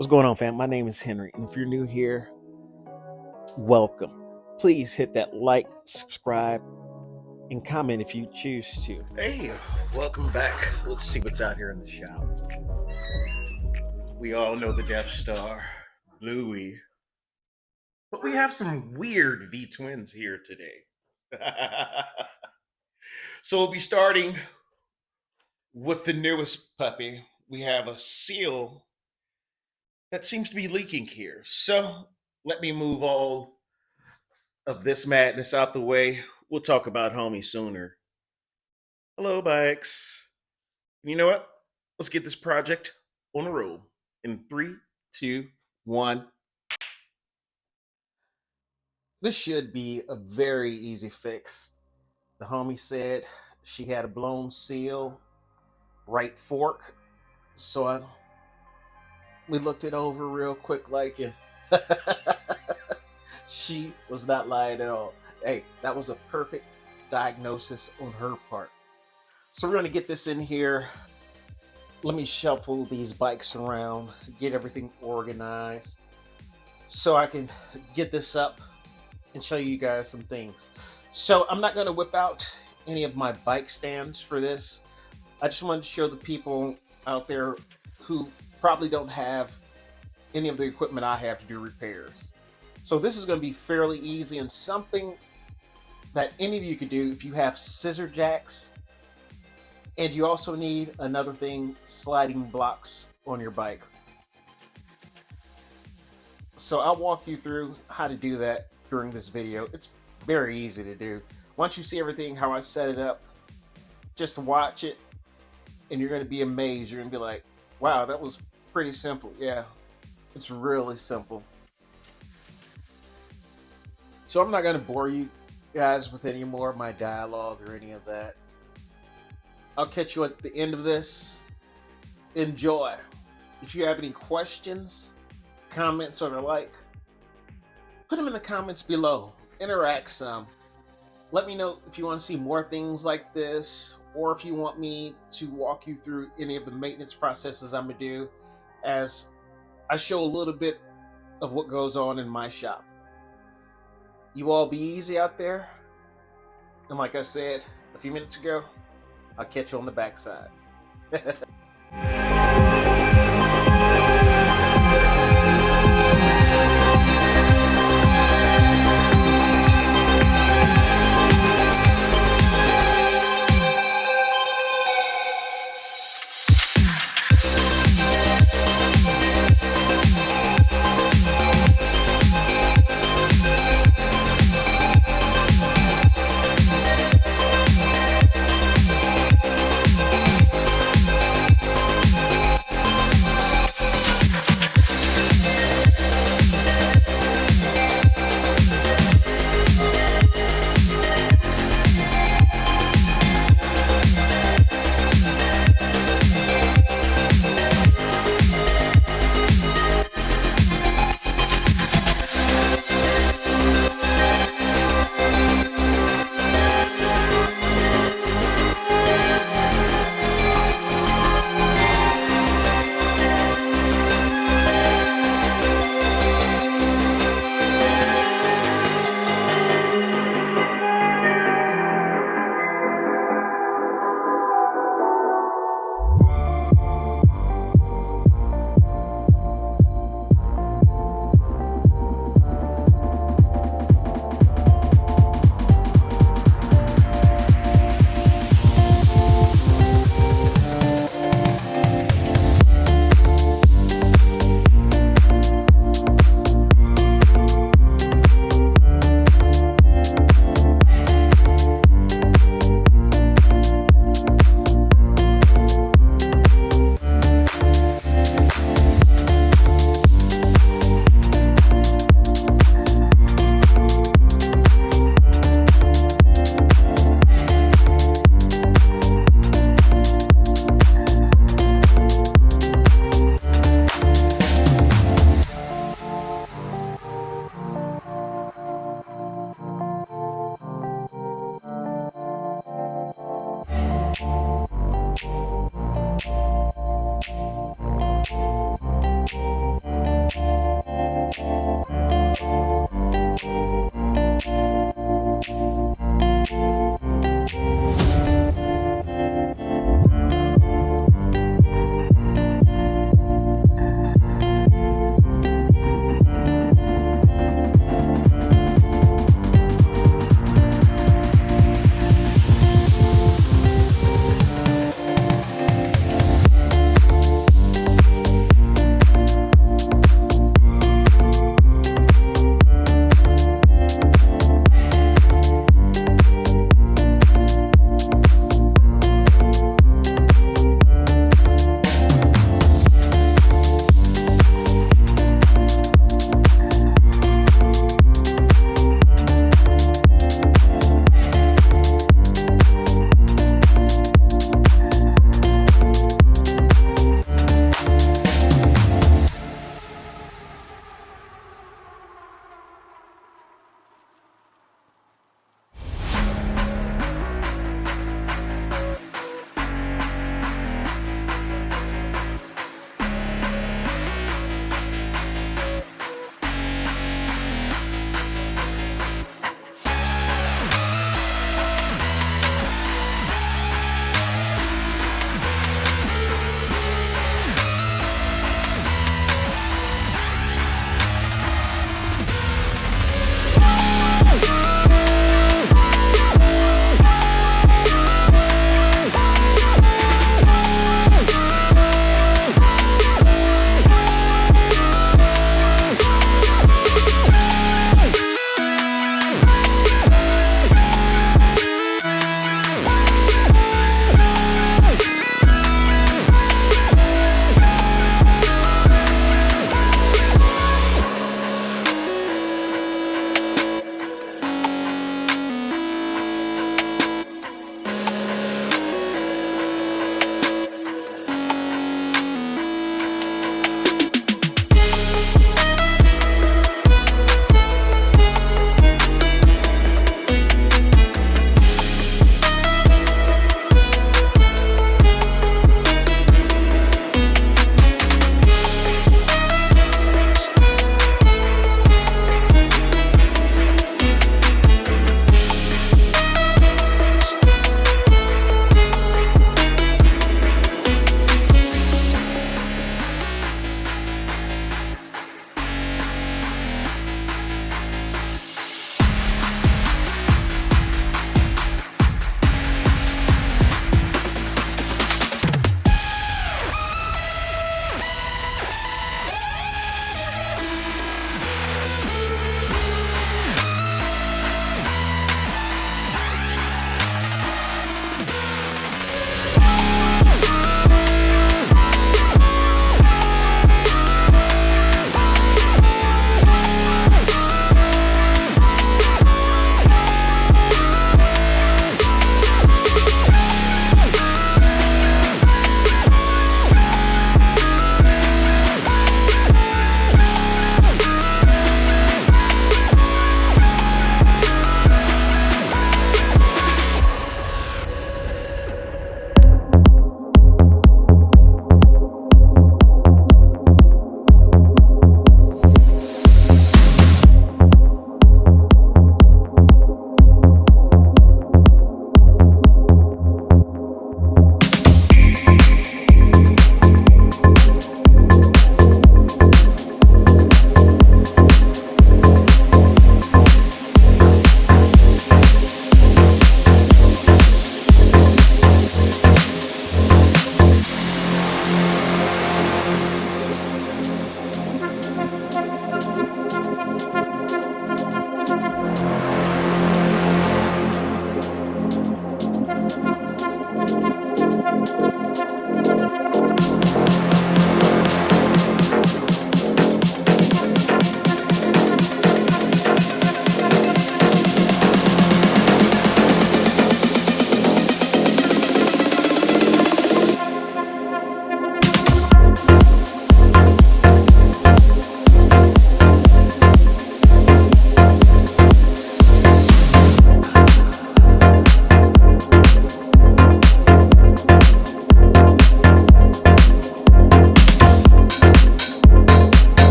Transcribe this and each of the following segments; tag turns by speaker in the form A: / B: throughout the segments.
A: What's going on, fam? My name is Henry, and if you're new here, welcome. Please hit that like, subscribe, and comment if you choose to. Hey, welcome back. Let's see what's out here in the shop. We all know the Death Star, Louis, but we have some weird V-twins here today. So we'll be starting with the newest puppy. We have a seal that seems to be leaking here. So let me move all of this madness out the way. We'll talk about homie sooner. Hello, bikes. You know what? Let's get this project on the road. In 3, 2, 1. This should be a very easy fix. The homie said she had a blown seal, right fork. So we looked it over real quick and she was not lying at all. Hey, that was a perfect diagnosis on her part. So we're going to get this in here. Let me shuffle these bikes around, get everything organized so I can get this up and show you guys some things. So I'm not going to whip out any of my bike stands for this. I just wanted to show the people out there who probably don't have any of the equipment I have to do repairs. So this is going to be fairly easy and something that any of you could do if you have scissor jacks, and you also need another thing, sliding blocks on your bike. So I'll walk you through how to do that during this video. It's very easy to do. Once you see everything, how I set it up, just watch it and you're going to be amazed. You're going to be like, wow, that was pretty simple. Yeah, it's really simple. So I'm not going to bore you guys with any more of my dialogue or any of that. I'll catch you at the end of this. Enjoy. If you have any questions, comments, or the like, put them in the comments below. Interact some. Let me know if you want to see more things like this, or if you want me to walk you through any of the maintenance processes I'm going to do as I show a little bit of what goes on in my shop. You all be easy out there. And like I said a few minutes ago, I'll catch you on the backside.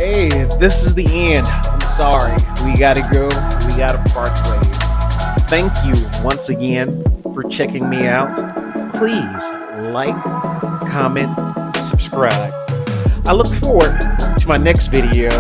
A: Hey, this is the end. I'm sorry. We gotta go. We gotta part ways. Thank you once again for checking me out. Please like, comment, subscribe. I look forward to my next video.